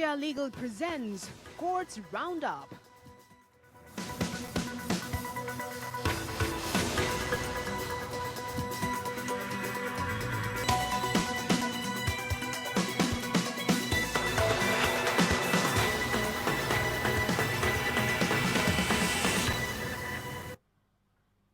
India Legal presents Courts Roundup.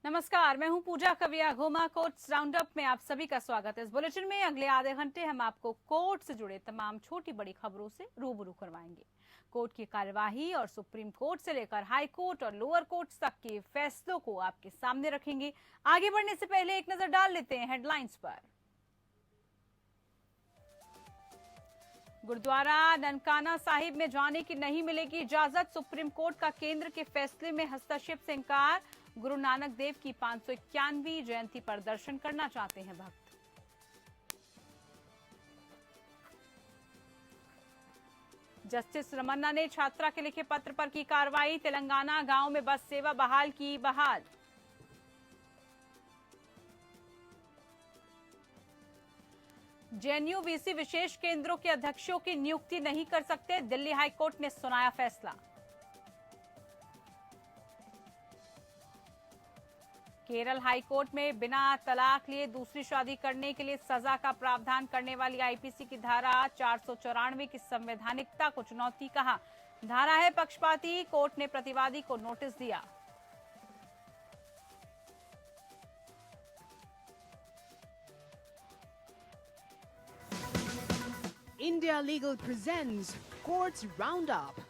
नमस्कार, मैं हूं पूजा कविया। घोमा कोर्ट्स राउंडअप में आप सभी का स्वागत है। इस बुलेटिन में अगले आधे घंटे हम आपको कोर्ट से जुड़े तमाम छोटी बड़ी खबरों से रूबरू करवाएंगे। कोर्ट की कार्यवाही और सुप्रीम कोर्ट से लेकर हाई कोर्ट और लोअर कोर्ट तक के फैसलों को आपके सामने रखेंगे। आगे बढ़ने से पहले एक नजर डाल लेते हैं हेडलाइंस पर। गुरुद्वारा ननकाना साहिब में जाने की नहीं मिलेगी इजाजत। सुप्रीम कोर्ट का केंद्र के फैसले में हस्तक्षेप से इंकार। गुरु नानक देव की 591वीं जयंती पर दर्शन करना चाहते हैं भक्त। जस्टिस रमन्ना ने छात्रा के लिखे पत्र पर की कार्रवाई। तेलंगाना गांव में बस सेवा बहाल की बहाल। जेएनयू वीसी विशेष केंद्रों के अध्यक्षों की नियुक्ति नहीं कर सकते, दिल्ली हाईकोर्ट ने सुनाया फैसला। केरल हाईकोर्ट में बिना तलाक लिए दूसरी शादी करने के लिए सजा का प्रावधान करने वाली आईपीसी की धारा 494 की संवैधानिकता को चुनौती कहा। धारा है पक्षपाती, कोर्ट ने प्रतिवादी को नोटिस दिया। India Legal presents Courts Roundup.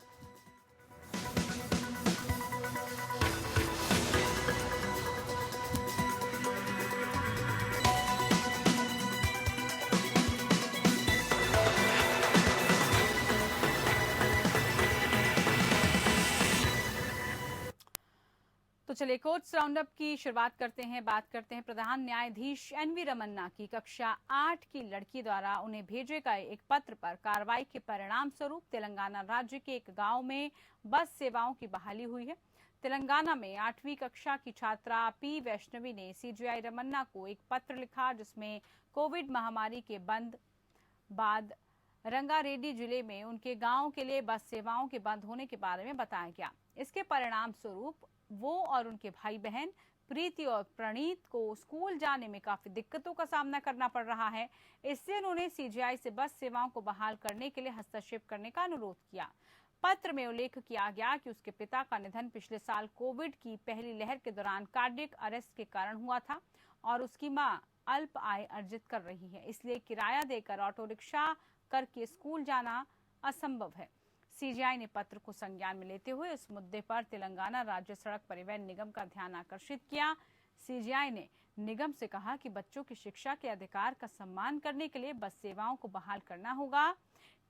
तो चलिए कोर्ट्स राउंडअप की शुरुआत करते हैं। बात करते हैं प्रधान न्यायाधीश एनवी रमन्ना की। कक्षा 8 की लड़की द्वारा उन्हें भेजे गए एक पत्र पर कार्रवाई के परिणाम स्वरूप तेलंगाना राज्य के एक गांव में बस सेवाओं की बहाली हुई है। तेलंगाना में 8वीं कक्षा की छात्रा पी वैष्णवी ने सीजीआई रमन्ना को एक पत्र लिखा, जिसमें कोविड महामारी के बंद बाद रंगारेड्डी जिले में उनके गांव के लिए बस सेवाओं के बंद होने के बारे में बताया गया। इसके परिणाम स्वरूप वो और उनके भाई बहन प्रीति और प्रणीत को स्कूल जाने में काफी दिक्कतों का सामना करना पड़ रहा है। इससे उन्होंने सीजीआई से बस सेवाओं को बहाल करने के लिए हस्तक्षेप करने का अनुरोध किया। पत्र में उल्लेख किया गया कि उसके पिता का निधन पिछले साल कोविड की पहली लहर के दौरान कार्डियक अरेस्ट के कारण हुआ था और उसकी मां अल्प आय अर्जित कर रही है, इसलिए किराया देकर ऑटो रिक्शा करके स्कूल जाना असंभव है। सीजीआई ने पत्र को संज्ञान में लेते हुए इस मुद्दे पर तेलंगाना राज्य सड़क परिवहन निगम का ध्यान आकर्षित किया। सीजीआई ने निगम से कहा कि बच्चों की शिक्षा के अधिकार का सम्मान करने के लिए बस सेवाओं को बहाल करना होगा।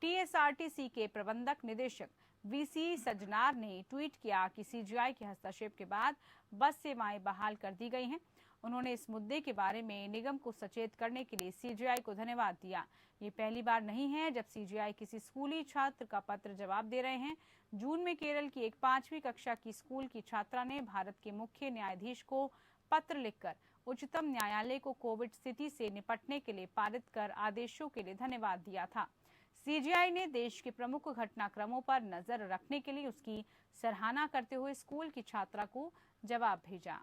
टीएसआरटीसी के प्रबंधक निदेशक वीसी सजनार ने ट्वीट किया कि सीजीआई के हस्तक्षेप के बाद बस सेवाएं बहाल कर दी गई हैं। उन्होंने इस मुद्दे के बारे में निगम को सचेत करने के लिए सीजीआई को धन्यवाद दिया। ये पहली बार नहीं है जब सीजीआई किसी स्कूली छात्र का पत्र जवाब दे रहे हैं। जून में केरल की एक 5वीं कक्षा की स्कूल की छात्रा ने भारत के मुख्य न्यायाधीश को पत्र लिखकर उच्चतम न्यायालय को कोविड स्थिति से निपटने के लिए पारित कर आदेशों के लिए धन्यवाद दिया था। सीजीआई ने देश के प्रमुख घटनाक्रमों पर नजर रखने के लिए उसकी सराहना करते हुए स्कूल की छात्रा को जवाब भेजा।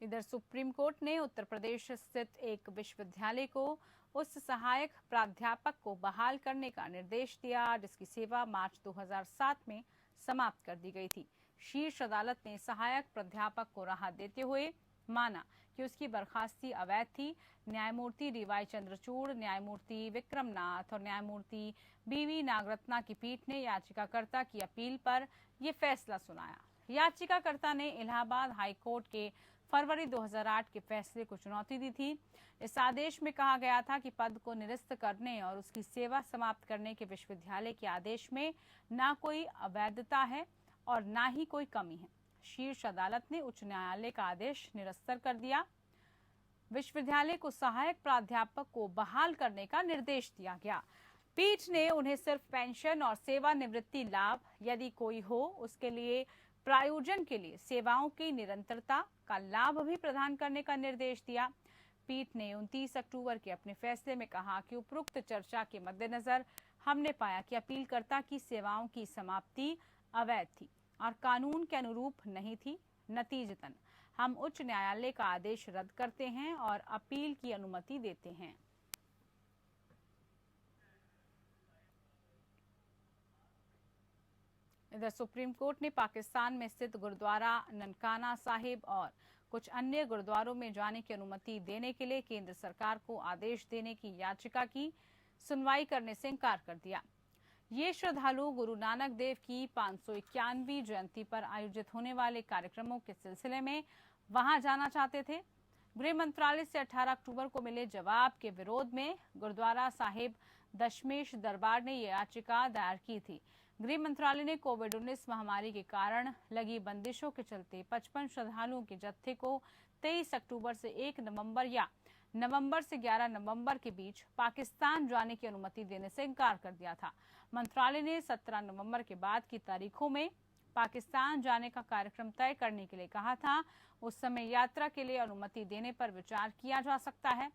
इधर सुप्रीम कोर्ट ने उत्तर प्रदेश स्थित एक विश्वविद्यालय को उस सहायक प्राध्यापक को बहाल करने का निर्देश दिया, जिसकी सेवा मार्च 2007 में समाप्त कर दी गई थी। शीर्ष अदालत ने सहायक प्राध्यापक को राहत देते हुए माना कि उसकी बर्खास्ती अवैध थी। न्यायमूर्ति डीवाई चंद्रचूड़, न्यायमूर्ति विक्रम नाथ और न्यायमूर्ति बीवी नागरत्ना की पीठ ने याचिकाकर्ता की अपील पर यह फैसला सुनाया। याचिकाकर्ता ने इलाहाबाद हाईकोर्ट के फरवरी 2008 के फैसले को चुनौती दी थी। इस आदेश में कहा गया था कि पद को निरस्त करने और उसकी सेवा समाप्त करने के विश्वविद्यालय के आदेश में ना कोई अवैधता है और ना ही कोई कमी है। शीर्ष अदालत ने उच्च न्यायालय का आदेश निरस्त कर दिया। विश्वविद्यालय को सहायक प्राध्यापक को बहाल करने का निर्देश दिया गया। पीठ ने उन्हें सिर्फ पेंशन और सेवानिवृत्ति लाभ, यदि कोई हो, उसके लिए प्रायोजन के लिए सेवाओं की निरंतरता का लाभ भी प्रदान करने का निर्देश दिया। पीठ ने 29 अक्टूबर के अपने फैसले में कहा कि उपरोक्त चर्चा के मद्देनजर हमने पाया कि अपीलकर्ता की सेवाओं की समाप्ति अवैध थी और कानून के अनुरूप नहीं थी। नतीजतन हम उच्च न्यायालय का आदेश रद्द करते हैं और अपील की अनुमति देते हैं। इधर सुप्रीम कोर्ट ने पाकिस्तान में स्थित गुरुद्वारा ननकाना साहिब और कुछ अन्य गुरुद्वारों में जाने की अनुमति देने के लिए केंद्र सरकार को आदेश देने की याचिका की सुनवाई करने से इनकार कर दिया। ये श्रद्धालु गुरु नानक देव की 591वीं जयंती पर आयोजित होने वाले कार्यक्रमों के सिलसिले में वहां जाना चाहते थे। गृह मंत्रालय से 18 अक्टूबर को मिले जवाब के विरोध में गुरुद्वारा साहिब दशमेश दरबार ने ये याचिका दायर की थी। गृह मंत्रालय ने कोविड-19 महामारी के कारण लगी बंदिशों के चलते 55 श्रद्धालुओं के जत्थे को 23 अक्टूबर से 1 नवंबर या नवंबर से 11 नवंबर के बीच पाकिस्तान जाने की अनुमति देने से इनकार कर दिया था। मंत्रालय ने 17 नवंबर के बाद की तारीखों में पाकिस्तान जाने का कार्यक्रम तय करने के लिए कहा था। उस समय यात्रा के लिए अनुमति देने पर विचार किया जा सकता है।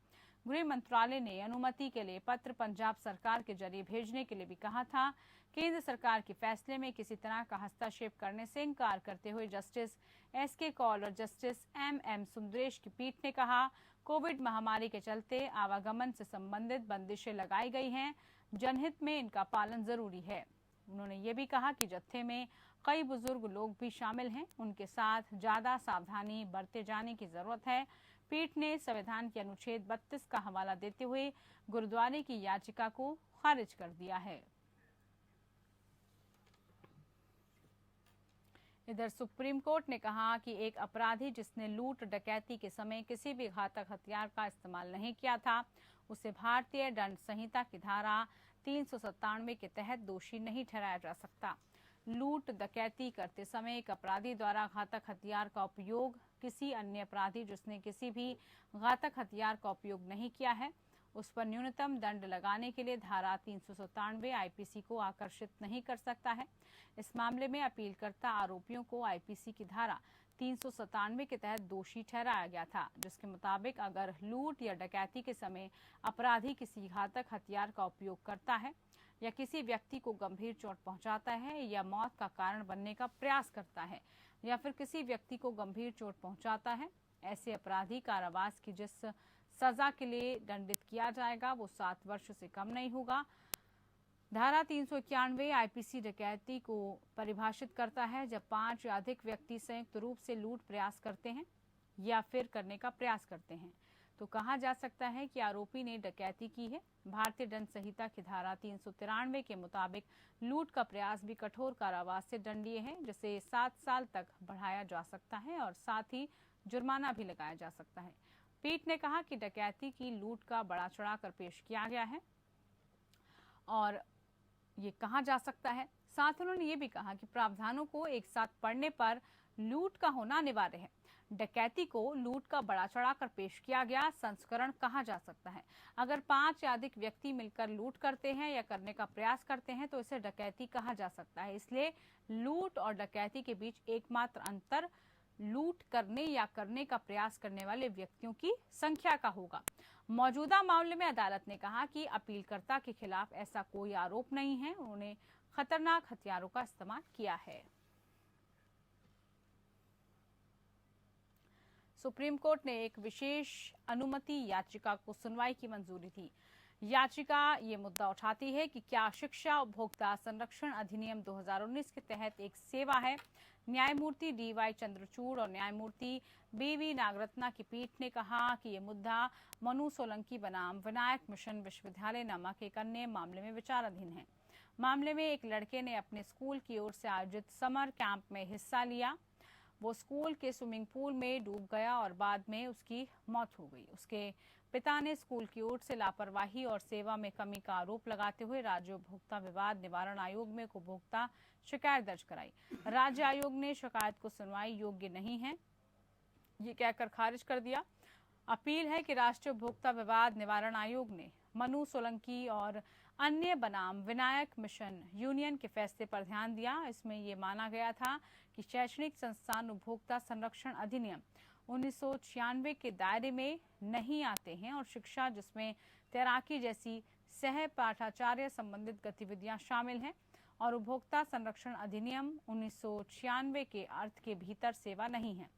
गृह मंत्रालय ने अनुमति के लिए पत्र पंजाब सरकार के जरिए भेजने के लिए भी कहा था। केंद्र सरकार के फैसले में किसी तरह का हस्तक्षेप करने से इनकार करते हुए जस्टिस एस.के. कौल और जस्टिस एम.एम. सुंदरेश की पीठ ने कहा, कोविड महामारी के चलते आवागमन से संबंधित बंदिशें लगाई गई हैं, जनहित में इनका पालन जरूरी है। उन्होंने ये भी कहा कि जत्थे में कई बुजुर्ग लोग भी शामिल हैं, उनके साथ ज्यादा सावधानी बरते जाने की जरूरत है। पीठ ने संविधान के अनुच्छेद 32 का हवाला देते हुए गुरुद्वारे की याचिका को खारिज कर दिया है। इधर सुप्रीम कोर्ट ने कहा कि एक अपराधी जिसने लूट डकैती के समय किसी भी घातक हथियार का इस्तेमाल नहीं किया था, उसे भारतीय दंड संहिता की धारा 397 के तहत दोषी नहीं ठहराया जा सकता। लूट डकैती करते समय एक अपराधी द्वारा घातक हथियार का उपयोग किसी अन्य अपराधी जिसने किसी भी घातक हथियार का उपयोग नहीं किया है, उस पर न्यूनतम दंड लगाने के लिए धारा 397 आईपीसी को आकर्षित नहीं कर सकता है। इस मामले में अपीलकर्ता आरोपियों को आईपीसी की धारा 397 के तहत दोषी ठहराया गया था, जिसके मुताबिक अगर लूट या डकैती के समय अपराधी किसी घातक हथियार का उपयोग करता है या किसी व्यक्ति को गंभीर चोट पहुंचाता है या मौत का कारण बनने का प्रयास करता है या फिर किसी व्यक्ति को गंभीर चोट पहुंचाता है, ऐसे अपराधी कारावास की जिस सजा के लिए दंडित किया जाएगा वो 7 वर्ष से कम नहीं होगा। धारा 391 आईपीसी डकैती को परिभाषित करता है जब 5 या अधिक व्यक्ति संयुक्त रूप से लूट प्रयास करते हैं या फिर करने का प्रयास करते हैं तो कहा जा सकता है कि आरोपी ने डकैती की है। भारतीय दंड संहिता की धारा 393 के मुताबिक लूट का प्रयास भी कठोर कारावास से दंडनीय है, जिसे 7 साल तक बढ़ाया जा सकता है और साथ ही जुर्माना भी लगाया जा सकता है। पीठ ने कहा कि डकैती की लूट का बड़ा चढ़ाकर पेश किया गया है और ये कहा जा सकता है। साथ उन्होंने ये भी कहा कि प्रावधानों को एक साथ पढ़ने पर लूट का होना अनिवार्य है। डकैती को लूट का बड़ा चढ़ाकर पेश किया गया संस्करण कहा जा सकता है। अगर 5 या अधिक व्यक्ति मिलकर लूट करते हैं या करने का प्रयास करते हैं तो इसे डकैती कहा जा सकता है। इसलिए लूट और डकैती के बीच एकमात्र अंतर लूट करने या करने का प्रयास करने वाले व्यक्तियों की संख्या का होगा। मौजूदा मामले में अदालत ने कहा कि अपीलकर्ता के खिलाफ ऐसा कोई आरोप नहीं है, उन्होंने खतरनाक हथियारों का इस्तेमाल किया है। सुप्रीम कोर्ट ने एक विशेष अनुमति याचिका को सुनवाई की मंजूरी दी। याचिका ये मुद्दा उठाती है कि क्या शिक्षा उपभोक्ता संरक्षण अधिनियम 2019 के तहत एक सेवा है। न्यायमूर्ति डी.वाई. चंद्रचूड़ और न्यायमूर्ति बी.वी. नागरत्ना की पीठ ने कहा कि ये मुद्दा मनु सोलंकी बनाम विनायक मिशन विश्वविद्यालय नामक एक अन्य मामले में विचाराधीन है। मामले में एक लड़के ने अपने स्कूल की ओर से आयोजित समर कैंप में हिस्सा लिया। वो स्कूल के स्विमिंग पूल में डूब गया और बाद में उसकी मौत हो गई। उसके पिता ने स्कूल की ओर से लापरवाही और सेवा में कमी का आरोप लगाते हुए राज्य उपभोक्ता विवाद निवारण आयोग में उपभोक्ता शिकायत दर्ज कराई। राज्य आयोग ने शिकायत को सुनवाई योग्य नहीं है ये कहकर खारिज कर दिया। अपील है कि राष्ट्रीय उपभोक्ता विवाद निवारण आयोग ने मनु सोलंकी और अन्य बनाम विनायक मिशन यूनियन के फैसले पर ध्यान दिया। इसमें ये माना गया था कि शैक्षणिक संस्थान उपभोक्ता संरक्षण अधिनियम 1996 के दायरे में नहीं आते हैं और शिक्षा जिसमें तैराकी जैसी सह पाठाचार्य संबंधित गतिविधियां शामिल हैं और उपभोक्ता संरक्षण अधिनियम 1996 के अर्थ के भीतर सेवा नहीं है।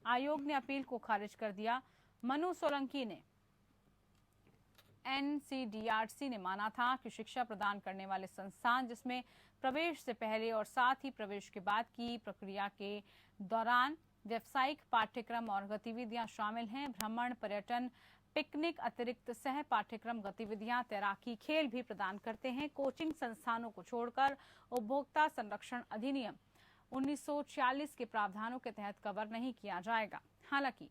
आयोग ने अपील को खारिज कर दिया। मनु सोलंकी ने NCDRC ने माना था कि शिक्षा प्रदान करने वाले संस्थान जिसमें प्रवेश से पहले और साथ ही प्रवेश के बाद की प्रक्रिया के दौरान व्यावसायिक पाठ्यक्रम और गतिविधियां शामिल हैं, भ्रमण, पर्यटन, पिकनिक अतिरिक्त सह पाठ्यक्रम गतिविधियां, तैराकी, खेल भी प्रदान करते हैं। कोचिंग संस्थानों को छोड़कर उपभोक्ता संरक्षण अधिनियम 1946 के प्रावधानों के तहत कवर नहीं किया जाएगा। हालांकि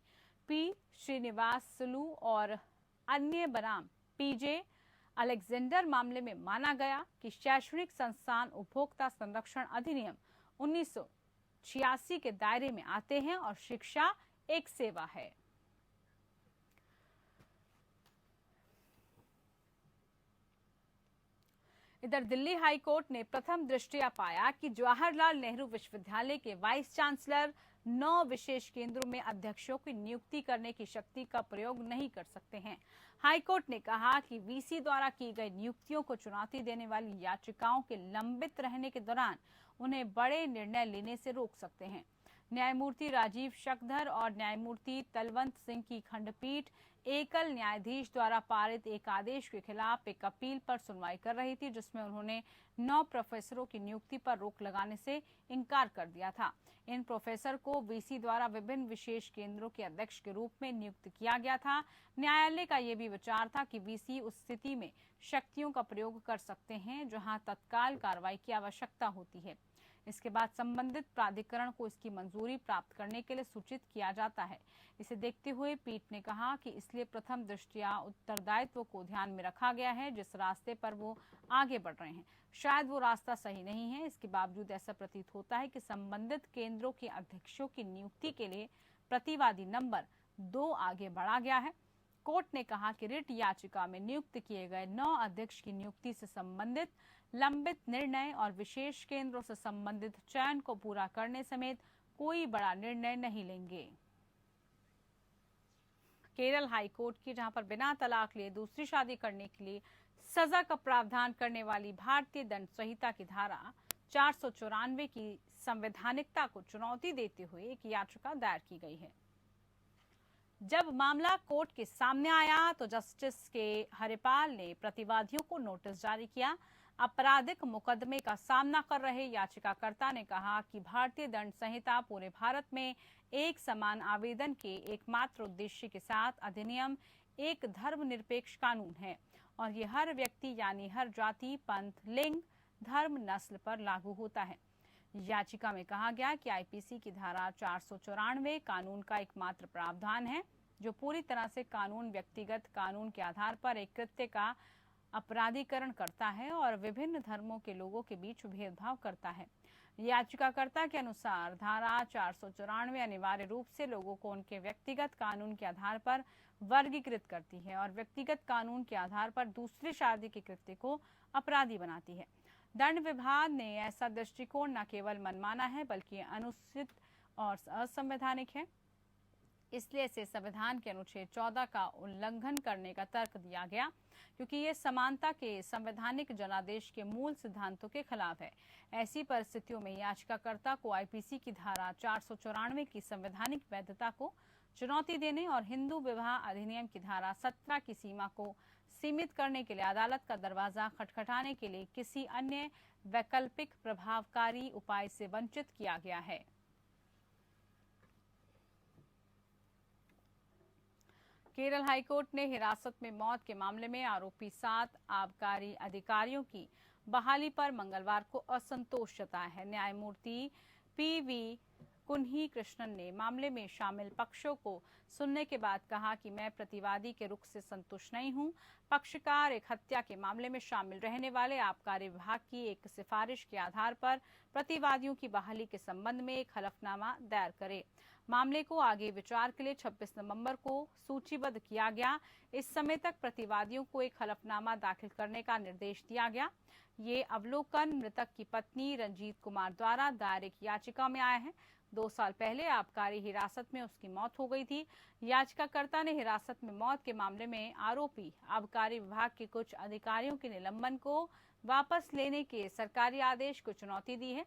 पी श्रीनिवासलू और अन्य बनाम PJ अलेक्जेंडर मामले में माना गया कि शैक्षणिक संस्थान उपभोक्ता संरक्षण अधिनियम 1986 के दायरे में आते हैं और शिक्षा एक सेवा है। इधर दिल्ली हाई कोर्ट ने प्रथम दृष्टया पाया कि जवाहरलाल नेहरू विश्वविद्यालय के वाइस चांसलर 9 विशेष केंद्रों में अध्यक्षों की नियुक्ति करने की शक्ति का प्रयोग नहीं कर सकते हैं। हाईकोर्ट ने कहा कि VC द्वारा की गई नियुक्तियों को चुनौती देने वाली याचिकाओं के लंबित रहने के दौरान उन्हें बड़े निर्णय लेने से रोक सकते हैं। न्यायमूर्ति राजीव शकधर और न्यायमूर्ति तलवंत सिंह की खंडपीठ एकल न्यायाधीश द्वारा पारित एक आदेश के खिलाफ एक अपील पर सुनवाई कर रही थी, जिसमें उन्होंने 9 प्रोफेसरों की नियुक्ति पर रोक लगाने से इनकार कर दिया था। इन प्रोफेसर को VC द्वारा विभिन्न विशेष केंद्रों के अध्यक्ष के रूप में नियुक्त किया गया था। न्यायालय का यह भी विचार था कि VC उस स्थिति में शक्तियों का प्रयोग कर सकते हैं जहां तत्काल कार्रवाई की आवश्यकता होती है। इसके बाद संबंधित प्राधिकरण को इसकी मंजूरी प्राप्त करने के लिए सूचित किया जाता है। इसे देखते हुए पीठ ने कहा कि इसलिए प्रथम दृष्टया उत्तरदायित्व को ध्यान में रखा गया है। जिस रास्ते पर वो आगे बढ़ रहे हैं शायद वो रास्ता सही नहीं है। इसके बावजूद ऐसा प्रतीत होता है कि संबंधित केंद्रों के अध्यक्षों की नियुक्ति के लिए प्रतिवादी नंबर 2 आगे बढ़ा गया है। कोर्ट ने कहा कि रिट याचिका में नियुक्त किए गए 9 अध्यक्ष की नियुक्ति से संबंधित लंबित निर्णय और विशेष केंद्रों से संबंधित चयन को पूरा करने समेत कोई बड़ा निर्णय नहीं लेंगे। केरल हाईकोर्ट की जहां पर बिना तलाक लिए दूसरी शादी करने के लिए सजा का प्रावधान करने वाली भारतीय दंड संहिता की धारा 494 की संवैधानिकता को चुनौती देते हुए एक याचिका दायर की गई है। जब मामला कोर्ट के सामने आया तो जस्टिस के हरिपाल ने प्रतिवादियों को नोटिस जारी किया। आपराधिक मुकदमे का सामना कर रहे याचिकाकर्ता ने कहा कि भारतीय दंड संहिता पूरे भारत में एक समान आवेदन के एकमात्र उद्देश्य के साथ अधिनियम एक धर्मनिरपेक्ष कानून है और ये हर व्यक्ति यानी हर जाति, पंथ, लिंग, धर्म, नस्ल पर लागू होता है। याचिका में कहा गया कि IPC की धारा 494 कानून का एकमात्र प्रावधान है जो पूरी तरह से कानून व्यक्तिगत कानून के आधार पर एक कृत्य का अपराधीकरण करता है और विभिन्न धर्मों के लोगों के बीच भेदभाव करता है। याचिकाकर्ता के अनुसार धारा 494 अनिवार्य रूप से लोगों को उनके व्यक्तिगत कानून के आधार पर वर्गीकृत करती है और व्यक्तिगत कानून के आधार पर दूसरी शादी के कृत्य को अपराधी बनाती है। दंड विभाग ने ऐसा दृष्टिकोण न केवल मनमाना है बल्कि अनुचित और असंवैधानिक है। इसलिए इसे संविधान के अनुच्छेद 14 का उल्लंघन करने का तर्क दिया गया क्योंकि ये समानता के संवैधानिक जनादेश के मूल सिद्धांतों के खिलाफ है। ऐसी परिस्थितियों में याचिकाकर्ता को IPC की धारा 494 की संवैधानिक वैधता को चुनौती देने और हिंदू विवाह अधिनियम की धारा 17 की सीमा को सीमित करने के लिए अदालत का दरवाजा खटखटाने के लिए किसी अन्य वैकल्पिक प्रभावकारी उपाय से वंचित किया गया है। केरल हाईकोर्ट ने हिरासत में मौत के मामले में आरोपी 7 आबकारी अधिकारियों की बहाली पर मंगलवार को असंतोष जताया है। न्यायमूर्ति PV कुन्ही कृष्णन ने मामले में शामिल पक्षों को सुनने के बाद कहा कि मैं प्रतिवादी के रुख से संतुष्ट नहीं हूं। पक्षकार एक हत्या के मामले में शामिल रहने वाले आबकारी विभाग की एक सिफारिश के आधार पर प्रतिवादियों की बहाली के संबंध में एक हलफनामा दायर करे। मामले को आगे विचार के लिए 26 नवंबर को सूचीबद्ध किया गया। इस समय तक प्रतिवादियों को एक हलफनामा दाखिल करने का निर्देश दिया गया। ये अवलोकन मृतक की पत्नी रंजीत कुमार द्वारा दायर एक याचिका में आया है। 2 साल पहले आबकारी हिरासत में उसकी मौत हो गई थी। याचिकाकर्ता ने हिरासत में मौत के मामले में आरोपी आबकारी विभाग के कुछ अधिकारियों के निलंबन को वापस लेने के सरकारी आदेश को चुनौती दी है।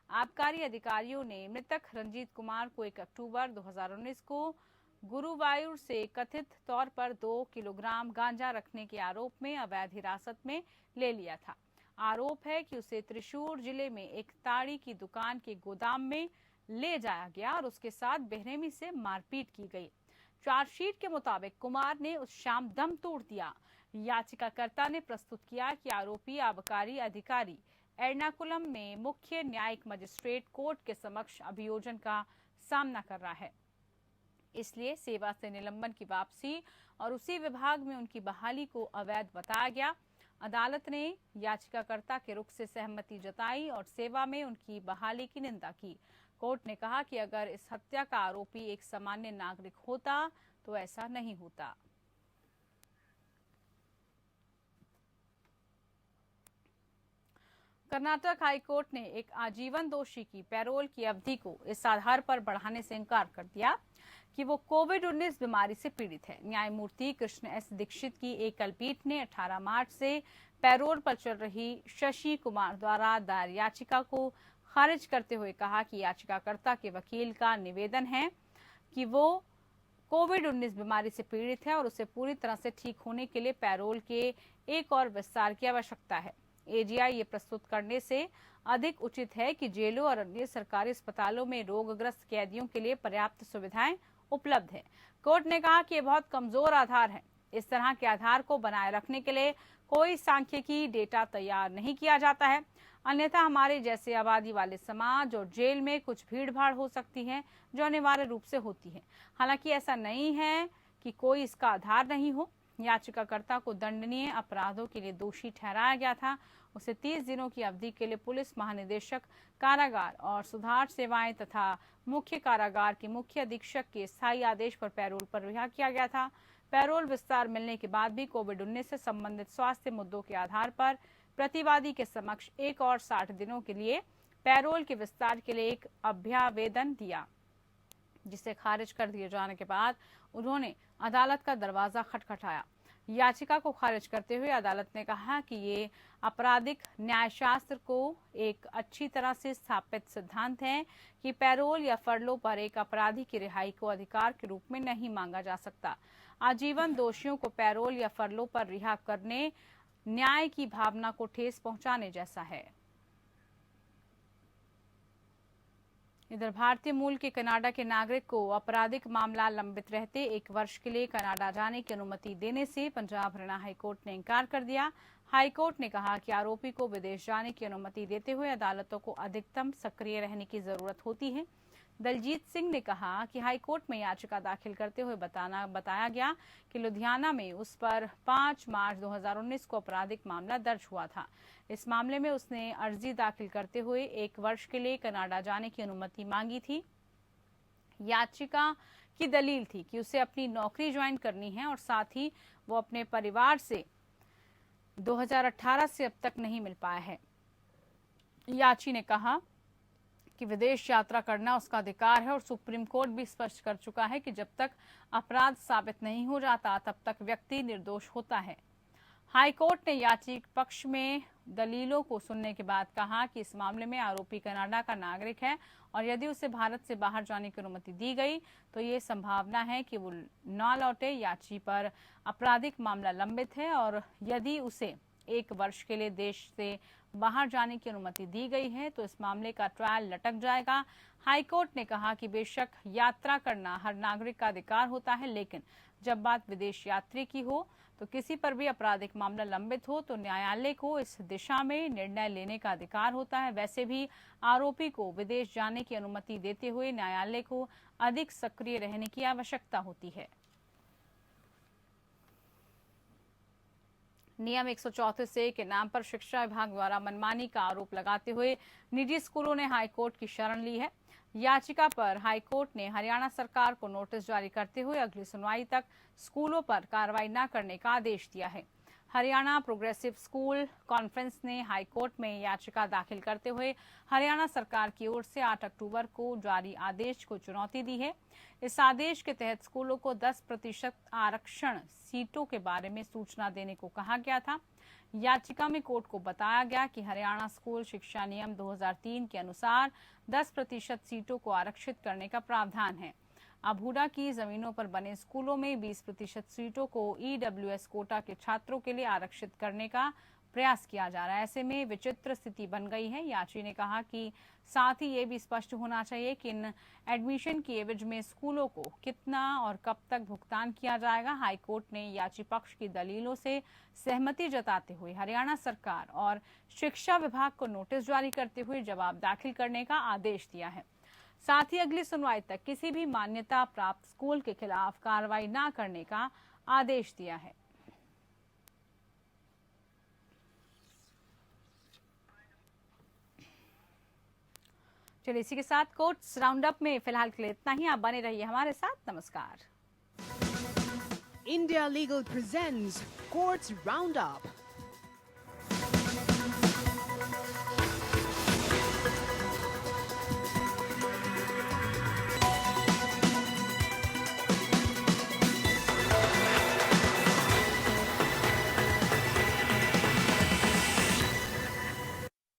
आबकारी अधिकारियों ने मृतक रंजीत कुमार को 1 अक्टूबर 2019 को गुरुवायूर से कथित तौर पर 2 किलोग्राम गांजा रखने के आरोप में अवैध हिरासत में ले लिया था। आरोप है कि उसे त्रिशूर जिले में एक ताड़ी की दुकान के गोदाम में ले जाया गया और उसके साथ बेरहमी से मारपीट की गई। चार्जशीट के मुताबिक कुमार ने उस शाम दम तोड़ दिया। याचिकाकर्ता ने प्रस्तुत किया कि आरोपी आबकारी अधिकारी एर्नाकुलम में मुख्य न्यायिक मजिस्ट्रेट कोर्ट के समक्ष अभियोजन का सामना कर रहा है, इसलिए सेवा से निलंबन की वापसी और उसी विभाग में उनकी बहाली को अवैध बताया गया। अदालत ने याचिकाकर्ता के रुख से सहमति जताई और सेवा में उनकी बहाली की निंदा की। कोर्ट ने कहा कि अगर इस हत्या का आरोपी एक सामान्य नागरिक होता तो ऐसा नहीं होता। कर्नाटक हाईकोर्ट ने एक आजीवन दोषी की पैरोल की अवधि को इस आधार पर बढ़ाने से इनकार कर दिया कि वो कोविड-19 बीमारी से पीड़ित है। न्यायमूर्ति कृष्ण एस दीक्षित की एकल पीठ ने 18 मार्च से पैरोल पर चल रही शशि कुमार द्वारा दायर याचिका को खारिज करते हुए कहा कि याचिकाकर्ता के वकील का निवेदन है कि वो कोविड-19 बीमारी से पीड़ित है और उसे पूरी तरह से ठीक होने के लिए पैरोल के एक और विस्तार की आवश्यकता है। एजीआई ये प्रस्तुत करने से अधिक उचित है कि जेलों और अन्य सरकारी अस्पतालों में रोगग्रस्त कैदियों के लिए पर्याप्त सुविधाएं उपलब्ध है। कोर्ट ने कहा कि ये बहुत कमजोर आधार है। इस तरह के आधार को बनाए रखने के लिए कोई सांख्यिकी डेटा तैयार नहीं किया जाता है, अन्यथा हमारे जैसे आबादी वाले समाज और जेल में कुछ भीड़-भाड़ हो सकती है जो अनिवार्य रूप से होती है। हालांकि ऐसा नहीं है कि कोई इसका आधार नहीं हो। याचिकाकर्ता को दंडनीय अपराधों के लिए दोषी ठहराया गया था। उसे 30 दिनों की अवधि के लिए पुलिस महानिदेशक कारागार और सुधार सेवाएं तथा मुख्य कारागार के मुख्य अधीक्षक के स्थायी आदेश पर पैरोल पर रिहा किया गया था। पैरोल विस्तार मिलने के बाद भी कोविड-19 से संबंधित स्वास्थ्य मुद्दों के आधार पर प्रतिवादी के समक्ष एक और 60 दिनों के लिए पैरोल के विस्तार के लिए एक अभ्यावेदन दिया, जिसे खारिज कर दिए जाने के बाद उन्होंने अदालत का दरवाजा खटखटाया। याचिका को खारिज करते हुए अदालत ने कहा कि ये आपराधिक न्यायशास्त्र को एक अच्छी तरह से स्थापित सिद्धांत है कि पैरोल या फरलो पर एक अपराधी की रिहाई को अधिकार के रूप में नहीं मांगा जा सकता। आजीवन दोषियों को पैरोल या फरलो पर रिहा करने न्याय की भावना को ठेस पहुंचाने जैसा है। इधर भारतीय मूल के कनाडा के नागरिक को आपराधिक मामला लंबित रहते 1 वर्ष के लिए कनाडा जाने की अनुमति देने से पंजाब हरियाणा हाईकोर्ट ने इनकार कर दिया। हाईकोर्ट ने कहा कि आरोपी को विदेश जाने की अनुमति देते हुए अदालतों को अधिकतम सक्रिय रहने की जरूरत होती है। दलजीत सिंह ने कहा कि हाईकोर्ट में याचिका दाखिल करते हुए बताया गया कि लुधियाना में उस पर 5 मार्च 2019 को आपराधिक मामला दर्ज हुआ था। इस मामले में उसने अर्जी दाखिल करते हुए 1 वर्ष के लिए कनाडा जाने की अनुमति मांगी थी। याचिका की दलील थी कि उसे अपनी नौकरी ज्वाइन करनी है और साथ ही वो अपने परिवार से 2018 से अब तक नहीं मिल पाया है। याची ने कहा कि विदेश यात्रा करना उसका अधिकार है और सुप्रीम कोर्ट भी स्पष्ट कर चुका है कि जब तक अपराध साबित नहीं हो जाता तब तक व्यक्ति निर्दोष होता है। हाईकोर्ट ने याचिका पक्ष में दलीलों को सुनने के बाद कहा कि इस मामले में आरोपी कनाडा का नागरिक है और यदि उसे भारत से बाहर जाने की अनुमति दी गई तो ये संभावना है कि वो न लौटे। याची पर आपराधिक मामला लंबित है और यदि उसे 1 वर्ष के लिए देश से बाहर जाने की अनुमति दी गई है तो इस मामले का ट्रायल लटक जाएगा। हाईकोर्ट ने कहा कि बेशक यात्रा करना हर नागरिक का अधिकार होता है, लेकिन जब बात विदेश यात्री की हो तो किसी पर भी आपराधिक मामला लंबित हो तो न्यायालय को इस दिशा में निर्णय लेने का अधिकार होता है। वैसे भी आरोपी को विदेश जाने की अनुमति देते हुए न्यायालय को अधिक सक्रिय रहने की आवश्यकता होती है। नियम 134 ए के नाम पर शिक्षा विभाग द्वारा मनमानी का आरोप लगाते हुए निजी स्कूलों ने हाईकोर्ट की शरण ली है। याचिका पर हाईकोर्ट ने हरियाणा सरकार को नोटिस जारी करते हुए अगली सुनवाई तक स्कूलों पर कार्रवाई न करने का आदेश दिया है। हरियाणा प्रोग्रेसिव स्कूल कॉन्फ्रेंस ने हाई कोर्ट में याचिका दाखिल करते हुए हरियाणा सरकार की ओर से 8 अक्टूबर को जारी आदेश को चुनौती दी है। इस आदेश के तहत स्कूलों को 10% आरक्षण सीटों के बारे में सूचना देने को कहा गया था। याचिका में कोर्ट को बताया गया कि हरियाणा स्कूल शिक्षा नियम 2003 के अनुसार 10% सीटों को आरक्षित करने का प्रावधान है। अबूडा की जमीनों पर बने स्कूलों में 20% सीटों को ईडब्ल्यूएस कोटा के छात्रों के लिए आरक्षित करने का प्रयास किया जा रहा है। ऐसे में विचित्र स्थिति बन गई है। याची ने कहा कि साथ ही ये भी स्पष्ट होना चाहिए कि इन एडमिशन की एवज में स्कूलों को कितना और कब तक भुगतान किया जाएगा। हाईकोर्ट ने याची पक्ष की दलीलों से सहमति जताते हुए हरियाणा सरकार और शिक्षा विभाग को नोटिस जारी करते हुए जवाब दाखिल करने का आदेश दिया है। साथ ही अगली सुनवाई तक किसी भी मान्यता प्राप्त स्कूल के खिलाफ कार्रवाई न करने का आदेश दिया है। चलिए इसी के साथ कोर्ट्स राउंड अप में फिलहाल के लिए इतना ही। आप बने रहिए हमारे साथ। नमस्कार। India Legal presents Courts Roundup.